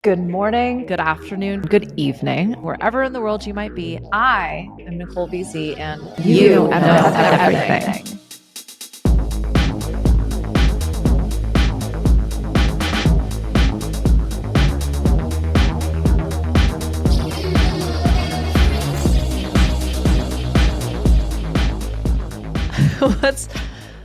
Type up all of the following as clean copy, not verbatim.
Good morning, good afternoon, good evening, wherever in the world you might be. I am Nicole BC, and you know everything.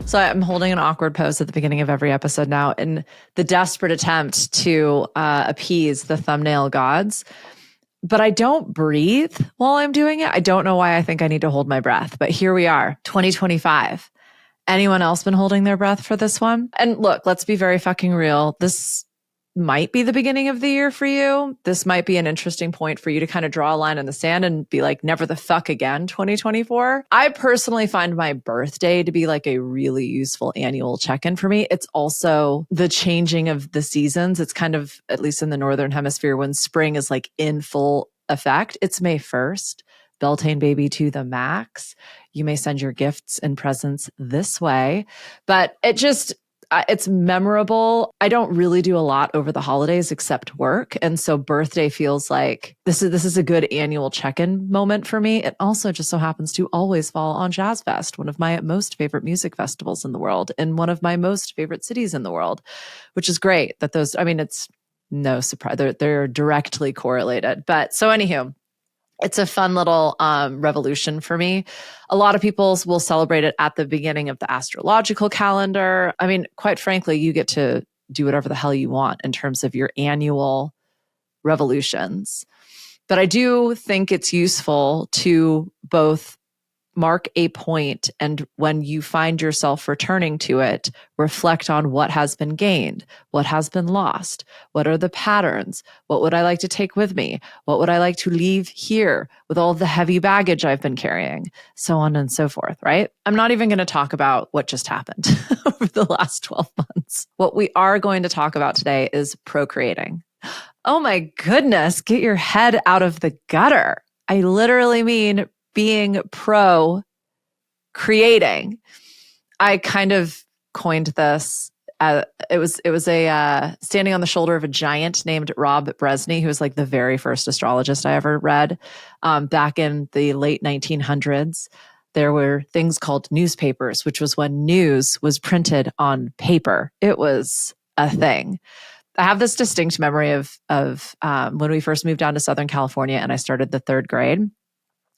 So I'm holding an awkward pose at the beginning of every episode now in the desperate attempt to appease the thumbnail gods. But I don't breathe while I'm doing it. I don't know why I think I need to hold my breath, but here we are, 2025. Anyone else been holding their breath for this one? And look, let's be very fucking real. This might be the beginning of the year for you. This might be an interesting point for you to kind of draw a line in the sand and be like, never the fuck again, 2024. I personally find my birthday to be like a really useful annual check-in for me. It's also the changing of the seasons. It's kind of, at least in the Northern Hemisphere, when spring is like in full effect. It's May 1st. Beltane baby to the max. You may send your gifts and presents this way, but it's memorable. I don't really do a lot over the holidays except work. And so birthday feels like this is a good annual check-in moment for me. It also just so happens to always fall on Jazz Fest, one of my most favorite music festivals in the world and one of my most favorite cities in the world, which is great that those, I mean, it's no surprise. They're directly correlated. But so anywho, it's a fun little revolution for me. A lot of people will celebrate it at the beginning of the astrological calendar. I mean, quite frankly, you get to do whatever the hell you want in terms of your annual revolutions. But I do think it's useful to both mark a point, and when you find yourself returning to it, reflect on what has been gained, what has been lost, what are the patterns, what would I like to take with me, what would I like to leave here with all the heavy baggage I've been carrying, so on and so forth, right? I'm not even going to talk about what just happened over the last 12 months. What we are going to talk about today is procreating. Oh my goodness, get your head out of the gutter. I literally mean being pro creating. I kind of coined this. It was a standing on the shoulder of a giant named Rob Bresney, who was like the very first astrologist I ever read back in the late 1900s. There were things called newspapers, which was when news was printed on paper. It was a thing. I have this distinct memory of when we first moved down to Southern California and I started the third grade.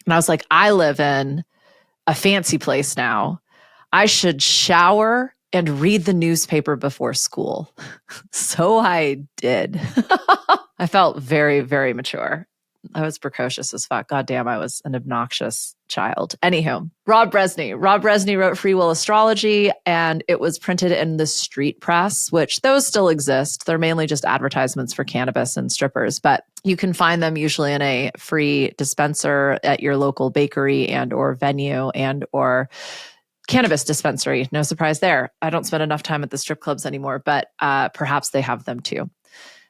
And I was like, I live in a fancy place now. I should shower and read the newspaper before school. So I did. I felt very, very mature. I was precocious as fuck. Goddamn, I was an obnoxious child. Anywho, Rob Bresney. Rob Bresney wrote Free Will Astrology, and it was printed in the street press, which those still exist. They're mainly just advertisements for cannabis and strippers, but you can find them usually in a free dispenser at your local bakery and or venue and or cannabis dispensary. No surprise there. I don't spend enough time at the strip clubs anymore, but perhaps they have them too.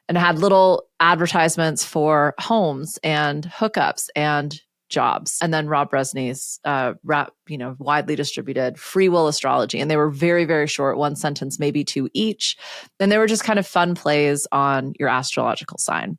And it had little advertisements for homes and hookups and jobs. And then Rob Bresney's widely distributed Free Will Astrology. And they were very, very short, one sentence, maybe two each. And they were just kind of fun plays on your astrological sign.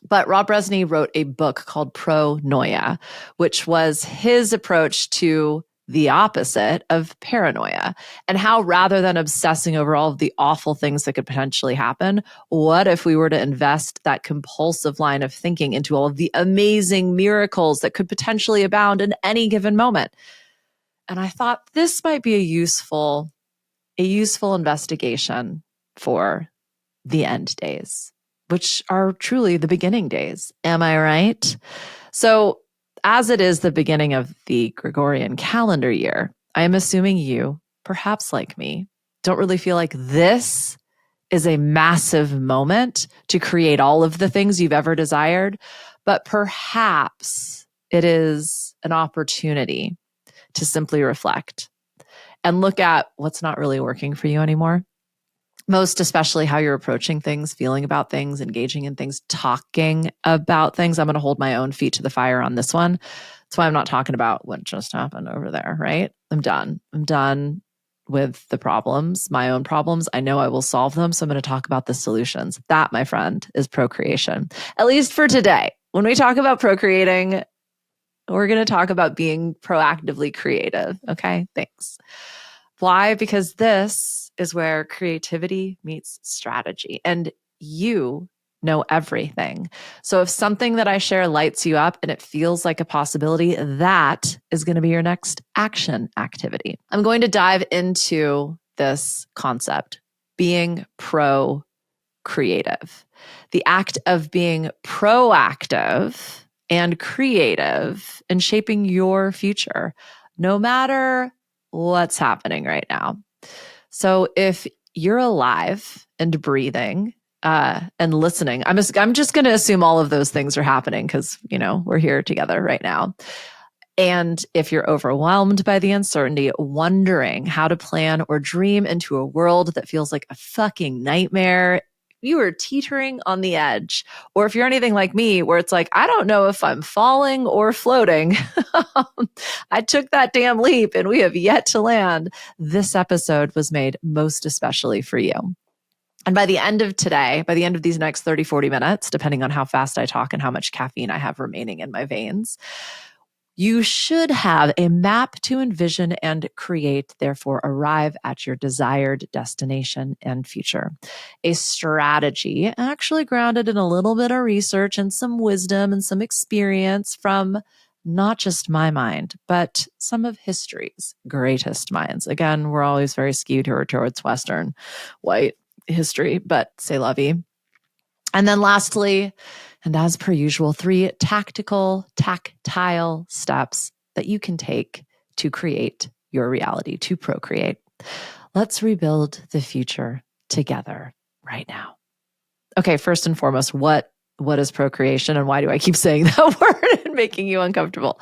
But Rob Bresney wrote a book called Pronoia, which was his approach to the opposite of paranoia, and how rather than obsessing over all of the awful things that could potentially happen, what if we were to invest that compulsive line of thinking into all of the amazing miracles that could potentially abound in any given moment? And I thought this might be a useful investigation for the end days, which are truly the beginning days. Am I right? So as it is the beginning of the Gregorian calendar year, I am assuming you, perhaps like me, don't really feel like this is a massive moment to create all of the things you've ever desired, but perhaps it is an opportunity to simply reflect and look at what's not really working for you anymore. Most especially how you're approaching things, feeling about things, engaging in things, talking about things. I'm going to hold my own feet to the fire on this one. That's why I'm not talking about what just happened over there, right? I'm done with the problems, my own problems. I know I will solve them. So I'm going to talk about the solutions. That, my friend, is procreation, at least for today. When we talk about procreating, we're going to talk about being proactively creative. Okay, thanks. Why? Because this is where creativity meets strategy, and you know everything. So if something that I share lights you up and it feels like a possibility, that is going to be your next action activity. I'm going to dive into this concept, being creative. The act of being proactive and creative in shaping your future, no matter what's happening right now. So if you're alive and breathing and listening, I'm just going to assume all of those things are happening because, we're here together right now. And if you're overwhelmed by the uncertainty, wondering how to plan or dream into a world that feels like a fucking nightmare, you are teetering on the edge. Or if you're anything like me, where it's like, I don't know if I'm falling or floating. I took that damn leap and we have yet to land. This episode was made most especially for you. And by the end of today, by the end of these next 30, 40 minutes, depending on how fast I talk and how much caffeine I have remaining in my veins, you should have a map to envision and create, therefore arrive at your desired destination and future. A strategy actually grounded in a little bit of research and some wisdom and some experience from not just my mind, but some of history's greatest minds. Again, we're always very skewed towards Western white history, but c'est la vie. And then lastly, and as per usual, 3 tactile steps that you can take to create your reality, to procreate. Let's rebuild the future together right now. Okay, first and foremost, what is procreation and why do I keep saying that word and making you uncomfortable?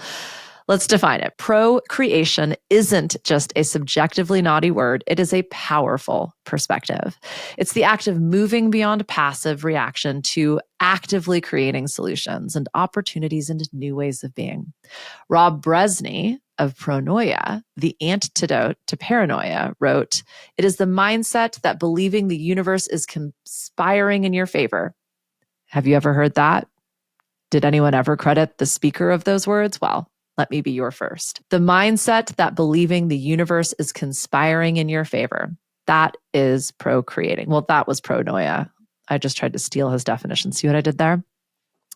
Let's define it. Procreation isn't just a subjectively naughty word. It is a powerful perspective. It's the act of moving beyond passive reaction to actively creating solutions and opportunities into new ways of being. Rob Bresney of Pronoia, the antidote to paranoia, wrote, "It is the mindset that believing the universe is conspiring in your favor." Have you ever heard that? Did anyone ever credit the speaker of those words? Well, let me be your first. The mindset that believing the universe is conspiring in your favor. That is procreating. Well, that was pronoia. I just tried to steal his definition. See what I did there?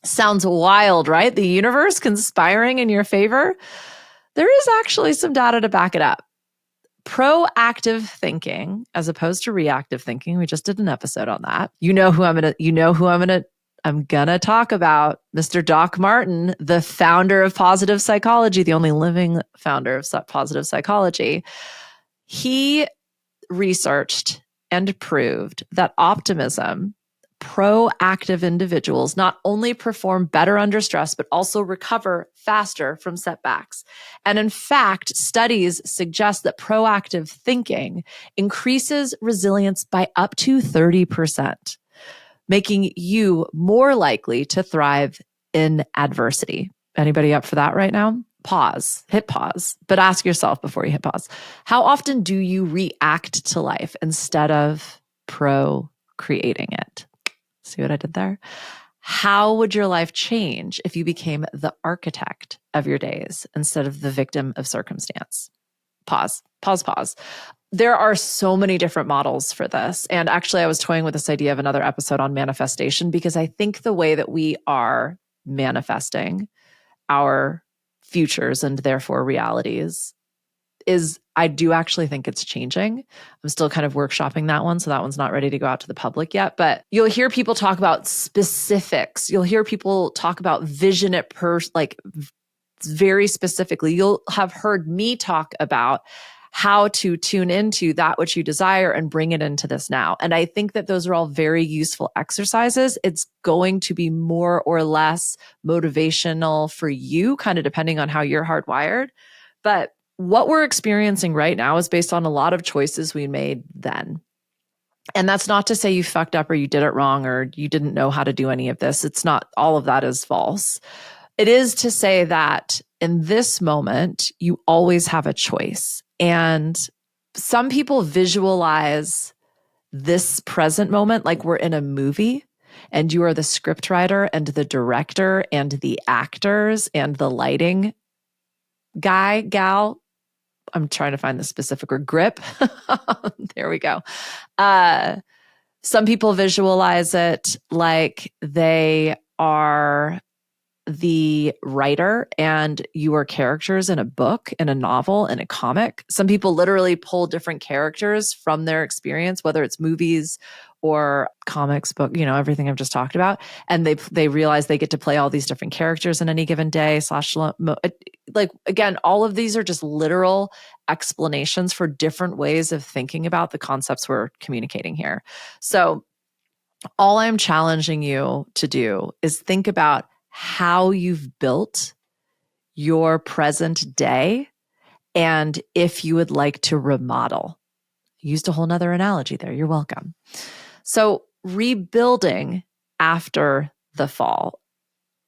Sounds wild, right? The universe conspiring in your favor. There is actually some data to back it up. Proactive thinking, as opposed to reactive thinking. We just did an episode on that. I'm going to talk about Mr. Doc Martin, the founder of positive psychology, the only living founder of positive psychology. He researched and proved that optimism, proactive individuals not only perform better under stress, but also recover faster from setbacks. And in fact, studies suggest that proactive thinking increases resilience by up to 30%. Making you more likely to thrive in adversity. Anybody up for that right now? Hit pause, but ask yourself before you hit pause. How often do you react to life instead of procreating it? See what I did there? How would your life change if you became the architect of your days instead of the victim of circumstance? Pause. There are so many different models for this. And actually, I was toying with this idea of another episode on manifestation because I think the way that we are manifesting our futures and therefore realities I do actually think it's changing. I'm still kind of workshopping that one. So that one's not ready to go out to the public yet, but you'll hear people talk about specifics. You'll hear people talk about vision very specifically. You'll have heard me talk about how to tune into that which you desire and bring it into this now. And I think that those are all very useful exercises. It's going to be more or less motivational for you, kind of depending on how you're hardwired. But what we're experiencing right now is based on a lot of choices we made then. And that's not to say you fucked up or you did it wrong or you didn't know how to do any of this. It's not, all of that is false. It is to say that in this moment, you always have a choice. And Some people visualize this present moment like we're in a movie and you are the scriptwriter and the director and the actors and the lighting guy, gal. I'm trying to find the specific word, grip. There we go. Some people visualize it like they are the writer and you are characters in a book, in a novel, in a comic. Some people literally pull different characters from their experience, whether it's movies or comics, book, everything I've just talked about. And they realize they get to play all these different characters in any given day again, all of these are just literal explanations for different ways of thinking about the concepts we're communicating here. So all I'm challenging you to do is think about how you've built your present day and if you would like to remodel. I used a whole nother analogy there. You're welcome. So rebuilding after the fall.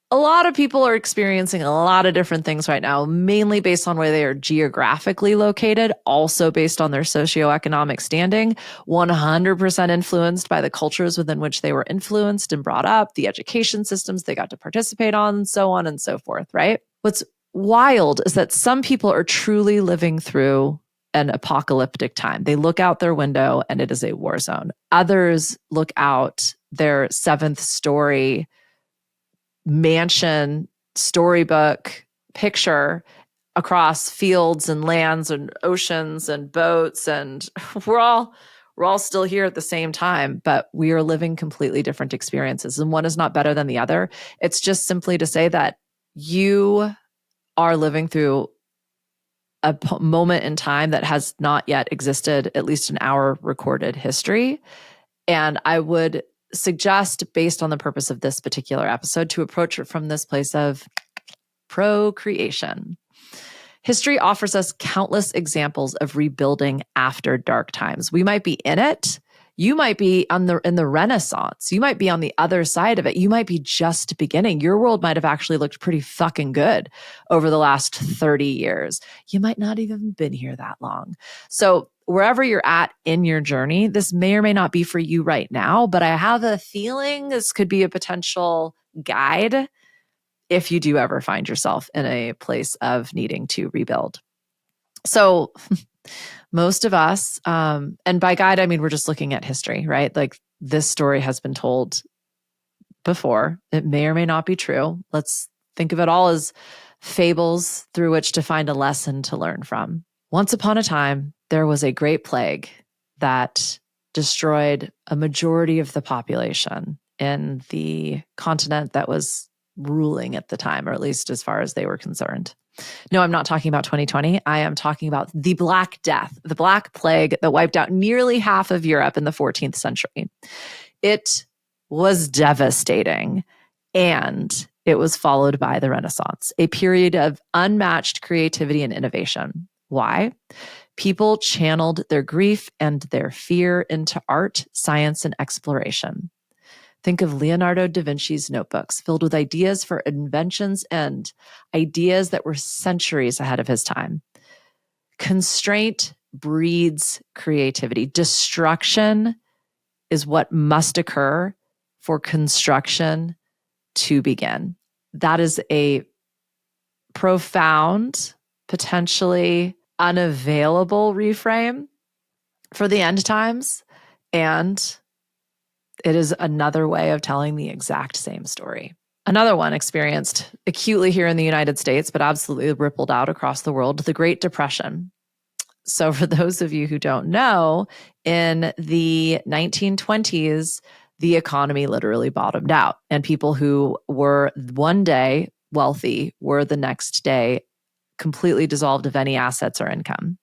A lot of people are experiencing a lot of different things right now, mainly based on where they are geographically located, also based on their socioeconomic standing, 100% influenced by the cultures within which they were influenced and brought up, the education systems they got to participate on, so on and so forth, right? What's wild is that some people are truly living through an apocalyptic time. They look out their window and it is a war zone. Others look out their seventh story mansion, storybook picture across fields and lands and oceans and boats. And we're all still here at the same time, but we are living completely different experiences. And one is not better than the other. It's just simply to say that you are living through a moment in time that has not yet existed, at least in our recorded history. And I would suggest, based on the purpose of this particular episode, to approach it from this place of procreation. History offers us countless examples of rebuilding after dark times. We might be in it. You might be in the Renaissance. You might be on the other side of it. You might be just beginning. Your world might have actually looked pretty fucking good over the last 30 years. You might not even been here that long. So wherever you're at in your journey, this may or may not be for you right now, but I have a feeling this could be a potential guide if you do ever find yourself in a place of needing to rebuild. So most of us, and by guide, I mean, we're just looking at history, right? Like this story has been told before. It may or may not be true. Let's think of it all as fables through which to find a lesson to learn from. Once upon a time, there was a great plague that destroyed a majority of the population in the continent that was ruling at the time, or at least as far as they were concerned. No, I'm not talking about 2020. I am talking about the Black Death, the Black Plague that wiped out nearly half of Europe in the 14th century. It was devastating, and it was followed by the Renaissance, a period of unmatched creativity and innovation. Why? People channeled their grief and their fear into art, science, and exploration. Think of Leonardo da Vinci's notebooks filled with ideas for inventions and ideas that were centuries ahead of his time. Constraint breeds creativity. Destruction is what must occur for construction to begin. That is a profound, potentially unavailable reframe for the end times, and it is another way of telling the exact same story. Another one experienced acutely here in the United States, but absolutely rippled out across the world, the Great Depression. So for those of you who don't know, in the 1920s, the economy literally bottomed out, and people who were one day wealthy were the next day completely dissolved of any assets or income.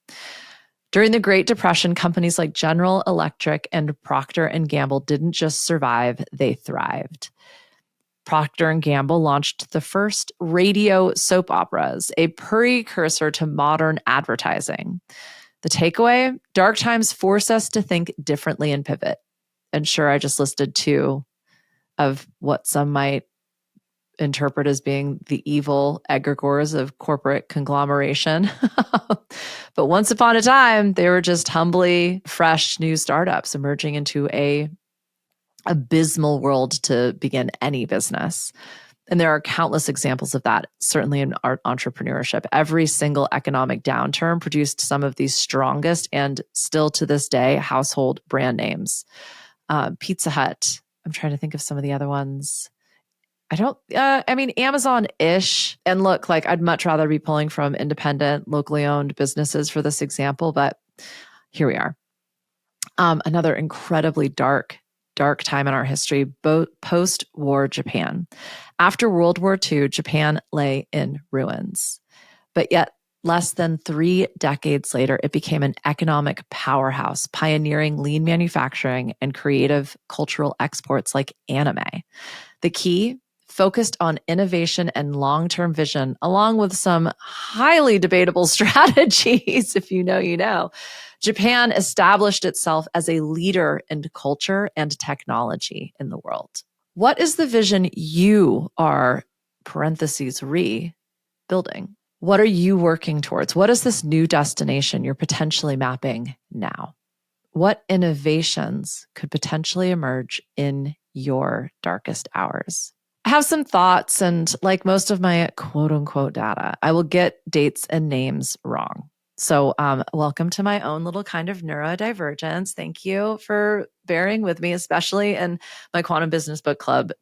During the Great Depression, companies like General Electric and Procter & Gamble didn't just survive, they thrived. Procter & Gamble launched the first radio soap operas, a precursor to modern advertising. The takeaway? Dark times force us to think differently and pivot. And sure, I just listed two of what some might interpret as being the evil egregores of corporate conglomeration. But once upon a time, they were just humbly fresh new startups emerging into a abysmal world to begin any business. And there are countless examples of that, certainly in art entrepreneurship. Every single economic downturn produced some of the strongest and still to this day household brand names. Pizza Hut. I'm trying to think of some of the other ones. Amazon-ish. And look, like I'd much rather be pulling from independent, locally owned businesses for this example, but here we are. Another incredibly dark time in our history, post-war Japan. After World War II, Japan lay in ruins. But yet, less than 3 decades later, it became an economic powerhouse, pioneering lean manufacturing and creative cultural exports like anime. The key? Focused on innovation and long-term vision, along with some highly debatable strategies, if you know, you know. Japan established itself as a leader in culture and technology in the world. What is the vision you are, rebuilding? What are you working towards? What is this new destination you're potentially mapping now? What innovations could potentially emerge in your darkest hours? I have some thoughts, and like most of my quote unquote data, I will get dates and names wrong. So welcome to my own little kind of neurodivergence. Thank you for bearing with me, especially in my Quantum Business Book Club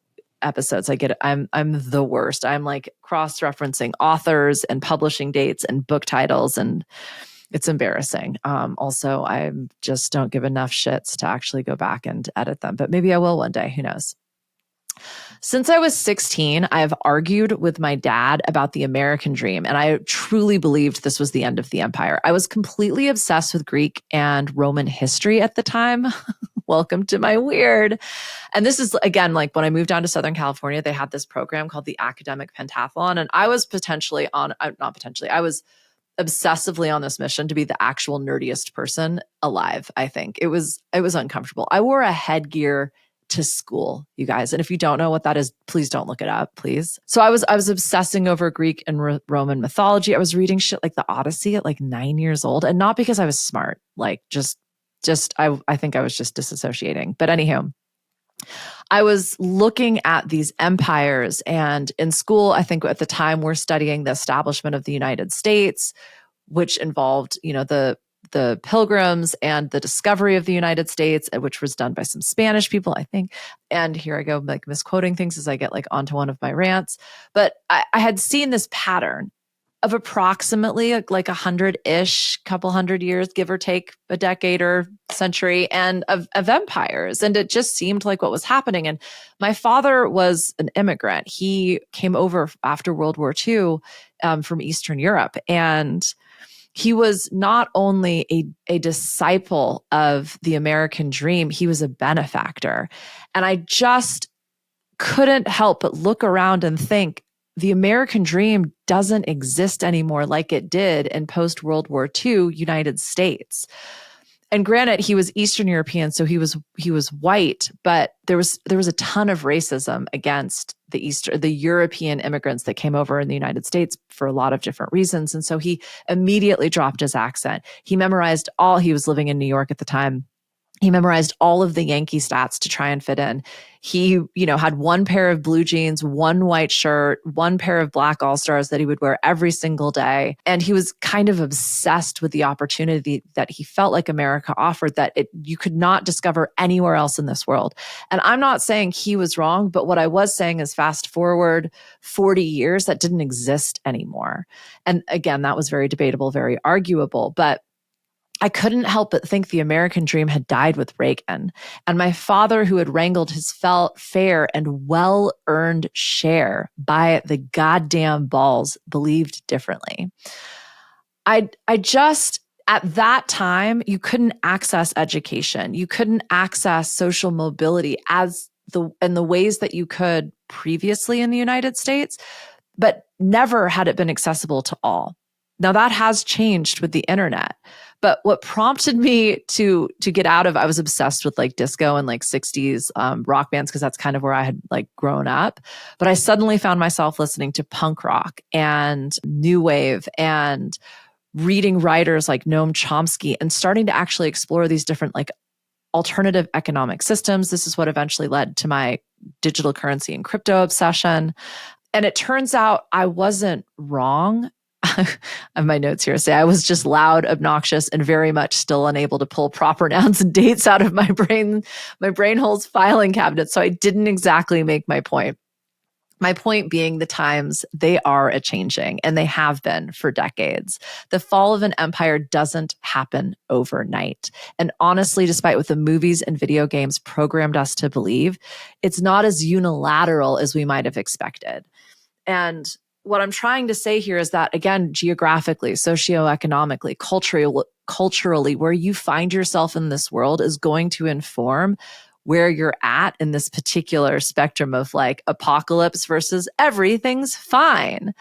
episodes. I get it. I'm the worst. I'm like cross-referencing authors and publishing dates and book titles, and it's embarrassing. Also, I just don't give enough shits to actually go back and edit them, but maybe I will one day. Who knows? Since I was 16, I have argued with my dad about the American dream, and I truly believed this was the end of the empire. I was completely obsessed with Greek and Roman history at the time. Welcome to my weird. And this is, again, like when I moved down to Southern California, they had this program called the Academic Pentathlon, and I was I was obsessively on this mission to be the actual nerdiest person alive, I think. It was uncomfortable. I wore a headgear to school, you guys. And if you don't know what that is, please don't look it up, please. So I was obsessing over Greek and Roman mythology. I was reading shit like the Odyssey at like 9 years old, and not because I was smart, like I think I was just disassociating. But anywho, I was looking at these empires, and in school, I think at the time we're studying the establishment of the United States, which involved, the Pilgrims and the discovery of the United States, which was done by some Spanish people, I think. And here I go, like misquoting things as I get like onto one of my rants. But I had seen this pattern of approximately like 100-ish, couple hundred years, give or take a decade or century, and of empires. And it just seemed like what was happening. And my father was an immigrant. He came over after World War II from Eastern Europe. And he was not only a disciple of the American dream, he was a benefactor. And I just couldn't help but look around and think, the American dream doesn't exist anymore like it did in post-World War II United States. And granted, he was Eastern European, so he was white, but there was a ton of racism against the European immigrants that came over in the United States for a lot of different reasons. And so he immediately dropped his accent. He was living in New York at the time. He memorized all of the Yankee stats to try and fit in. He, had one pair of blue jeans, one white shirt, one pair of black All-Stars that he would wear every single day. And he was kind of obsessed with the opportunity that he felt like America offered that you could not discover anywhere else in this world. And I'm not saying he was wrong, but what I was saying is fast forward 40 years, that didn't exist anymore. And again, that was very debatable, very arguable, but I couldn't help but think the American dream had died with Reagan. And my father, who had wrangled his fair and well-earned share by the goddamn balls, believed differently. I just, at that time, you couldn't access education. You couldn't access social mobility in the ways that you could previously in the United States, but never had it been accessible to all. Now that has changed with the internet. But what prompted me to get out of, I was obsessed with like disco and like 60s rock bands because that's kind of where I had like grown up. But I suddenly found myself listening to punk rock and new wave and reading writers like Noam Chomsky and starting to actually explore these different like alternative economic systems. This is what eventually led to my digital currency and crypto obsession. And it turns out I wasn't wrong. I have my notes here say I was just loud, obnoxious, and very much still unable to pull proper nouns and dates out of my brain hole's filing cabinet. So I didn't exactly make my point. My point being the times, they are a-changing, and they have been for decades. The fall of an empire doesn't happen overnight. And honestly, despite what the movies and video games programmed us to believe, it's not as unilateral as we might have expected. And what I'm trying to say here is that, again, geographically, socioeconomically, culturally, where you find yourself in this world is going to inform where you're at in this particular spectrum of like apocalypse versus everything's fine.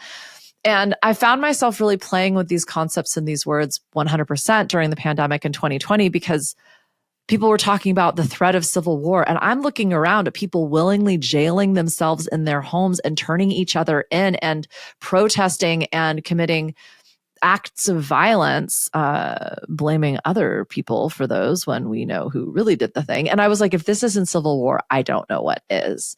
And I found myself really playing with these concepts and these words 100% during the pandemic in 2020 because people were talking about the threat of civil war. And I'm looking around at people willingly jailing themselves in their homes and turning each other in and protesting and committing acts of violence, blaming other people for those when we know who really did the thing. And I was like, if this isn't civil war, I don't know what is.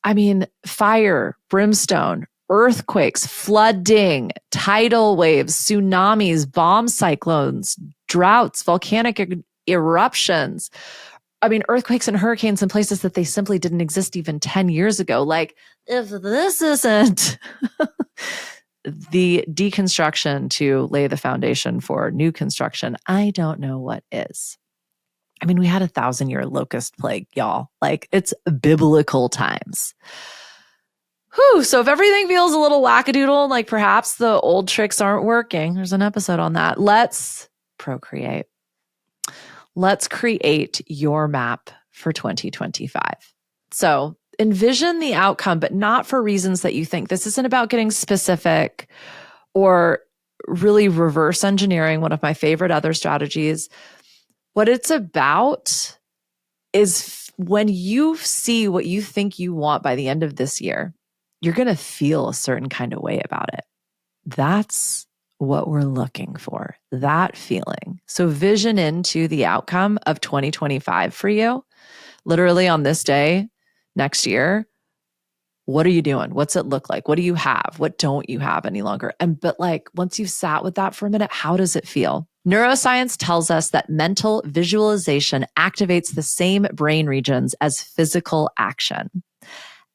I mean, fire, brimstone, earthquakes, flooding, tidal waves, tsunamis, bomb cyclones, droughts, volcanic eruptions. I mean, earthquakes and hurricanes in places that they simply didn't exist even 10 years ago. Like, if this isn't the deconstruction to lay the foundation for new construction, I don't know what is. I mean, we had 1,000-year locust plague, y'all. Like, it's biblical times. Whew, so if everything feels a little wackadoodle, like perhaps the old tricks aren't working, there's an episode on that. Let's procreate. Let's create your map for 2025. So envision the outcome, but not for reasons that you think. This isn't about getting specific or really reverse engineering, one of my favorite other strategies. What it's about is when you see what you think you want by the end of this year, you're going to feel a certain kind of way about it. That's what we're looking for, that feeling. So vision into the outcome of 2025 for you. Literally on this day, next year, what are you doing? What's it look like? What do you have? What don't you have any longer? But like, once you've sat with that for a minute, how does it feel? Neuroscience tells us that mental visualization activates the same brain regions as physical action.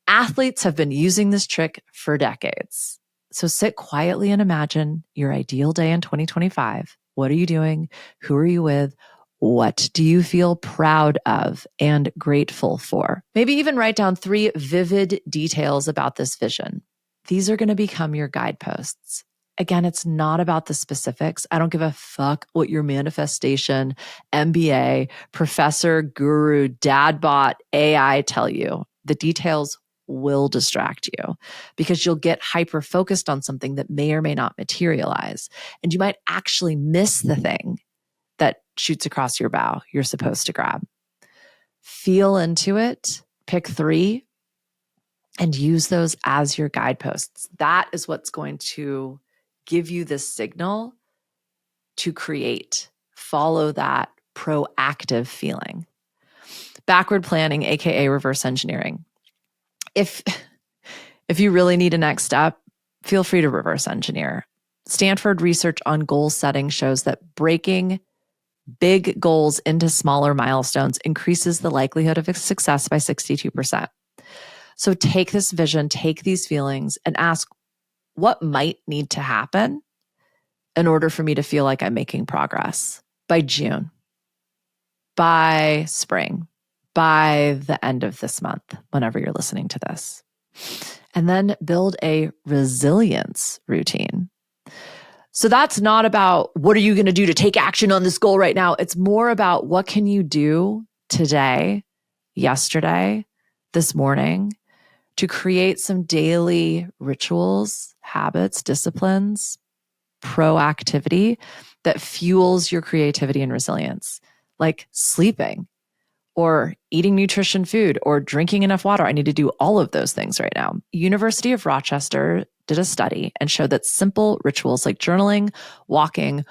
Athletes have been using this trick for decades. So sit quietly and imagine your ideal day in 2025. What are you doing? Who are you with? What do you feel proud of and grateful for? Maybe even write down 3 vivid details about this vision. These are going to become your guideposts. Again, it's not about the specifics. I don't give a fuck what your manifestation, MBA, professor, guru, dad bot, AI tell you. The details will distract you because you'll get hyper focused on something that may or may not materialize. And you might actually miss the thing that shoots across your bow you're supposed to grab. Feel into it, pick 3, and use those as your guideposts. That is what's going to give you this signal to create. Follow that proactive feeling. Backward planning, aka reverse engineering. If you really need a next step, feel free to reverse engineer. Stanford research on goal setting shows that breaking big goals into smaller milestones increases the likelihood of success by 62%. So take this vision, take these feelings, and ask what might need to happen in order for me to feel like I'm making progress by June, by spring, by the end of this month, whenever you're listening to this. And then build a resilience routine. So that's not about what are you going to do to take action on this goal right now. It's more about what can you do today, yesterday, this morning to create some daily rituals, habits, disciplines, proactivity that fuels your creativity and resilience, like sleeping or eating nutrition food or drinking enough water. I need to do all of those things right now. University of Rochester did a study and showed that simple rituals like journaling, walking,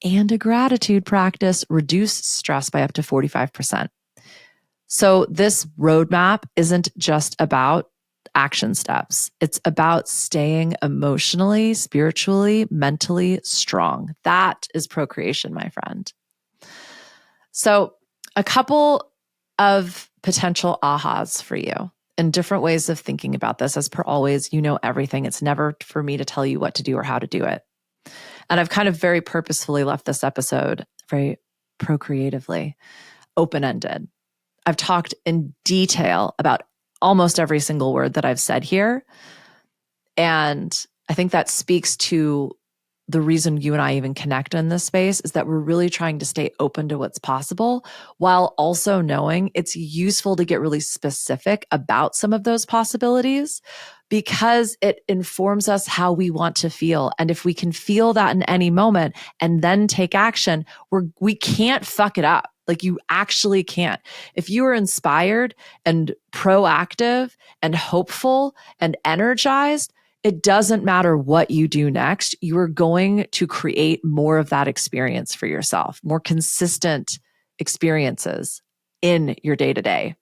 and a gratitude practice reduce stress by up to 45%. So this roadmap isn't just about action steps. It's about staying emotionally, spiritually, mentally strong. That is procreation, my friend. So a couple of potential ahas for you and different ways of thinking about this. As per always, you know everything. It's never for me to tell you what to do or how to do it. And I've kind of very purposefully left this episode very procreatively open-ended. I've talked in detail about almost every single word that I've said here. And I think that speaks to the reason you and I even connect in this space is that we're really trying to stay open to what's possible while also knowing it's useful to get really specific about some of those possibilities because it informs us how we want to feel. And if we can feel that in any moment and then take action, we can't fuck it up. Like you actually can't. If you are inspired and proactive and hopeful and energized, it doesn't matter what you do next. You are going to create more of that experience for yourself, more consistent experiences in your day-to-day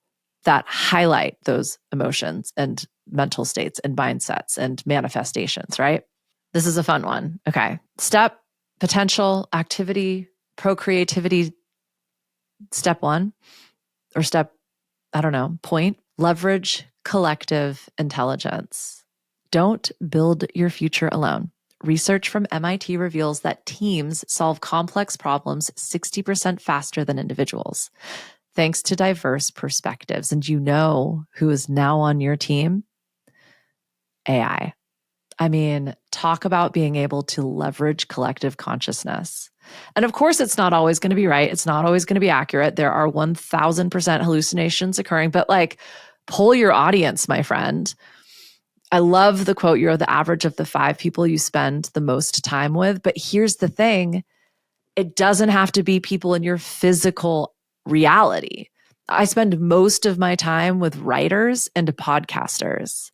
that highlight those emotions and mental states and mindsets and manifestations, right? This is a fun one. Okay. Step, potential, activity, procreativity. Step one or step, I don't know, point, leverage collective intelligence. Don't build your future alone. Research from MIT reveals that teams solve complex problems 60% faster than individuals, thanks to diverse perspectives. And you know who is now on your team? AI. I mean, talk about being able to leverage collective consciousness. And of course, it's not always going to be right. It's not always going to be accurate. There are 1000% hallucinations occurring, but like, poll your audience, my friend. I love the quote, you're the average of the 5 people you spend the most time with. But here's the thing, it doesn't have to be people in your physical reality. I spend most of my time with writers and podcasters.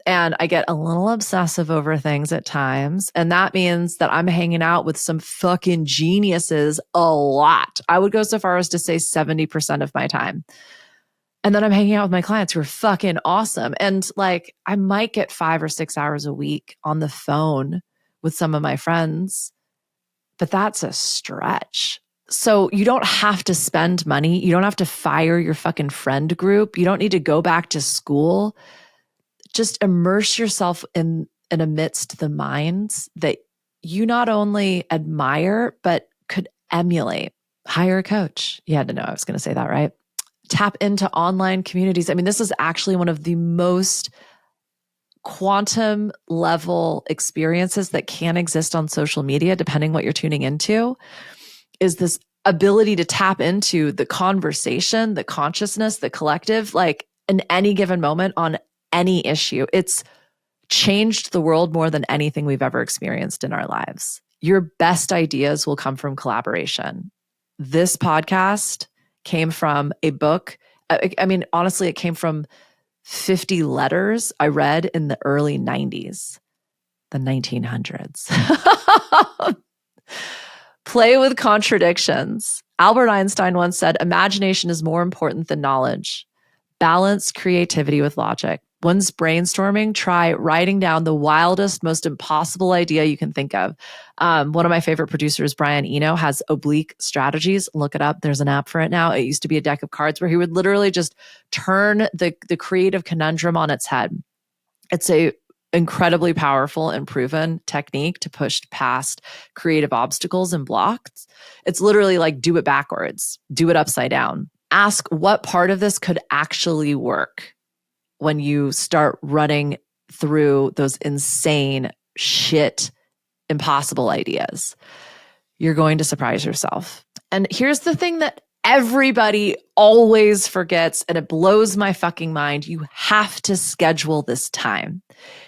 And I get a little obsessive over things at times. And that means that I'm hanging out with some fucking geniuses a lot. I would go so far as to say 70% of my time. And then I'm hanging out with my clients who are fucking awesome. And like, I might get 5 or 6 hours a week on the phone with some of my friends, but that's a stretch. So you don't have to spend money. You don't have to fire your fucking friend group. You don't need to go back to school. Just immerse yourself in amidst the minds that you not only admire, but could emulate. Hire a coach. You had to know I was going to say that, right? Tap into online communities. I mean, this is actually one of the most quantum level experiences that can exist on social media, depending what you're tuning into, is this ability to tap into the conversation, the consciousness, the collective, like in any given moment on any issue. It's changed the world more than anything we've ever experienced in our lives. Your best ideas will come from collaboration. This podcast came from a book. I mean, honestly, it came from 50 letters I read in the early 90s, the 1900s. Play with contradictions. Albert Einstein once said, imagination is more important than knowledge. Balance creativity with logic. One's brainstorming, try writing down the wildest, most impossible idea you can think of. One of my favorite producers, Brian Eno, has oblique strategies. Look it up. There's an app for it now. It used to be a deck of cards where he would literally just turn the creative conundrum on its head. It's a incredibly powerful and proven technique to push past creative obstacles and blocks. It's literally like do it backwards, do it upside down. Ask what part of this could actually work when you start running through those insane shit, impossible ideas. You're going to surprise yourself. And here's the thing that Everybody always forgets, and it blows my fucking mind. You have to schedule this time.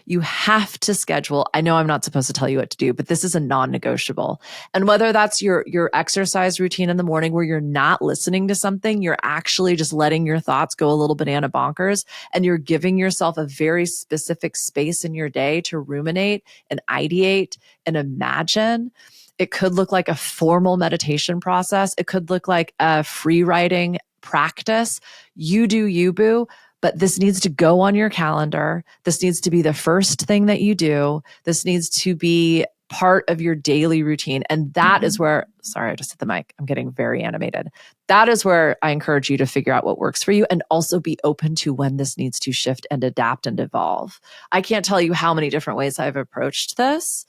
You have to schedule. I know I'm not supposed to tell you what to do, but this is a non-negotiable. And whether that's your exercise routine in the morning where you're not listening to something, you're actually just letting your thoughts go a little banana bonkers, and you're giving yourself a very specific space in your day to ruminate and ideate and imagine. It could look like a formal meditation process. It could look like a free writing practice. You do you, boo. But this needs to go on your calendar. This needs to be the first thing that you do. This needs to be part of your daily routine. And that is where, sorry, I just hit the mic. I'm getting very animated. That is where I encourage you to figure out what works for you and also be open to when this needs to shift and adapt and evolve. I can't tell you how many different ways I've approached this,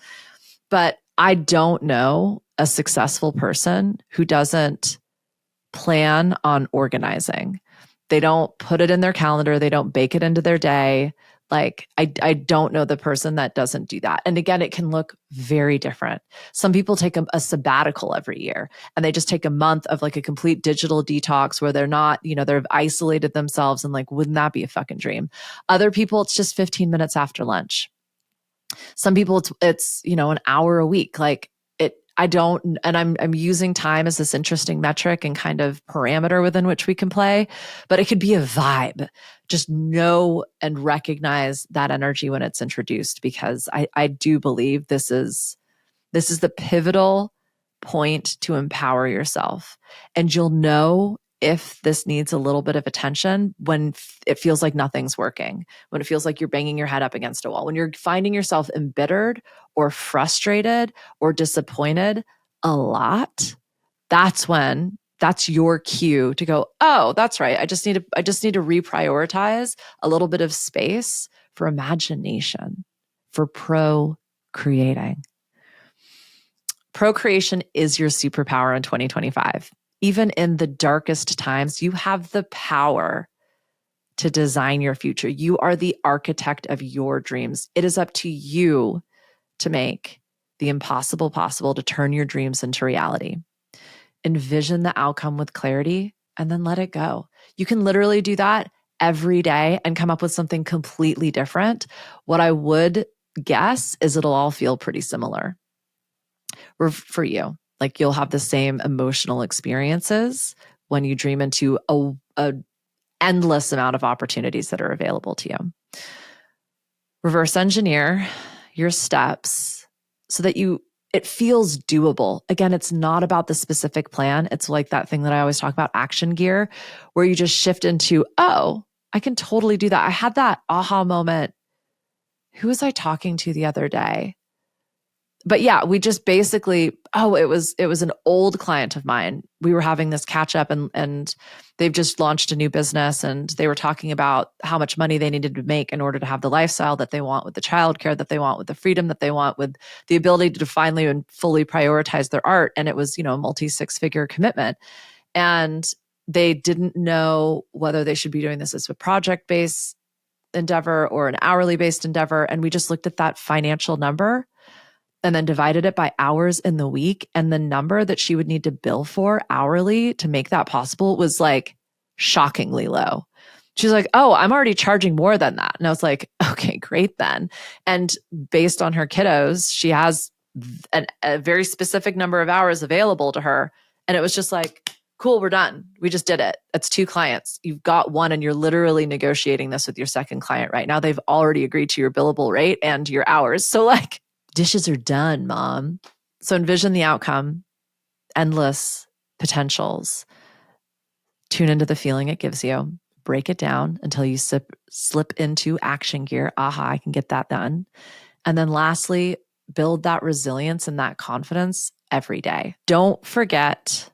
but I don't know a successful person who doesn't plan on organizing. They don't put it in their calendar. They don't bake it into their day. Like, I don't know the person that doesn't do that. And again, it can look very different. Some people take a sabbatical every year, and they just take a month of like a complete digital detox where they're not, they've isolated themselves, and like, wouldn't that be a fucking dream? Other people, it's just 15 minutes after lunch. Some people it's an hour a week. Like, I don't, and I'm using time as this interesting metric and kind of parameter within which we can play, but it could be a vibe. Just know and recognize that energy when it's introduced, because I do believe this is the pivotal point to empower yourself. And you'll know if this needs a little bit of attention when it feels like nothing's working, when it feels like you're banging your head up against a wall, when you're finding yourself embittered or frustrated or disappointed a lot. That's your cue to go, oh, that's right. I just need to reprioritize a little bit of space for imagination, for procreating. Procreation is your superpower in 2025. Even in the darkest times, you have the power to design your future. You are the architect of your dreams. It is up to you to make the impossible possible, to turn your dreams into reality. Envision the outcome with clarity and then let it go. You can literally do that every day and come up with something completely different. What I would guess is it'll all feel pretty similar for you. Like, you'll have the same emotional experiences when you dream into a endless amount of opportunities that are available to you. Reverse engineer your steps so that it feels doable. Again, it's not about the specific plan. It's like that thing that I always talk about, action gear, where you just shift into, oh, I can totally do that. I had that aha moment. Who was I talking to the other day? But yeah, we just basically, it was an old client of mine. We were having this catch up, and they've just launched a new business, and they were talking about how much money they needed to make in order to have the lifestyle that they want, with the childcare that they want, with the freedom that they want, with the ability to finally and fully prioritize their art. And it was, a multi-six-figure commitment. And they didn't know whether they should be doing this as a project-based endeavor or an hourly-based endeavor. And we just looked at that financial number and then divided it by hours in the week. And the number that she would need to bill for hourly to make that possible was like shockingly low. She's like, oh, I'm already charging more than that. And I was like, okay, great then. And based on her kiddos, she has a very specific number of hours available to her. And it was just like, cool, we're done. We just did it. That's 2 clients. You've got one, and you're literally negotiating this with your second client right now. They've already agreed to your billable rate and your hours. So like, dishes are done, mom. So envision the outcome, endless potentials. Tune into the feeling it gives you. Break it down until you slip into action gear. Aha, I can get that done. And then lastly, build that resilience and that confidence every day. Don't forget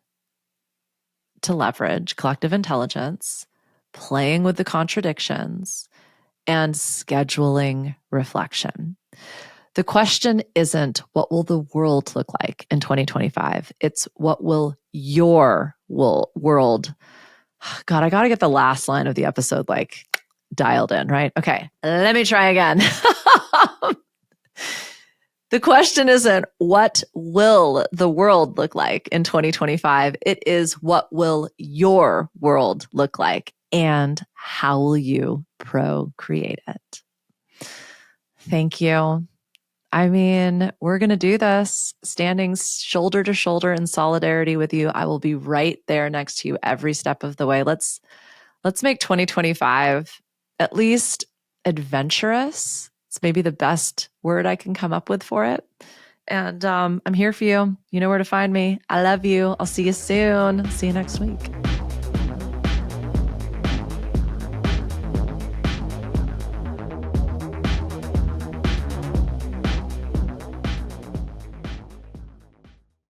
to leverage collective intelligence, playing with the contradictions, and scheduling reflection. The question isn't what will the world look like in 2025? It's what will your world. God, I got to get the last line of the episode like dialed in, right? Okay, let me try again. The question isn't what will the world look like in 2025? It is what will your world look like and how will you procreate it? Thank you. I mean, we're going to do this standing shoulder to shoulder in solidarity with you. I will be right there next to you every step of the way. Let's make 2025 at least adventurous. It's maybe the best word I can come up with for it. And I'm here for you. You know where to find me. I love you. I'll see you soon. See you next week.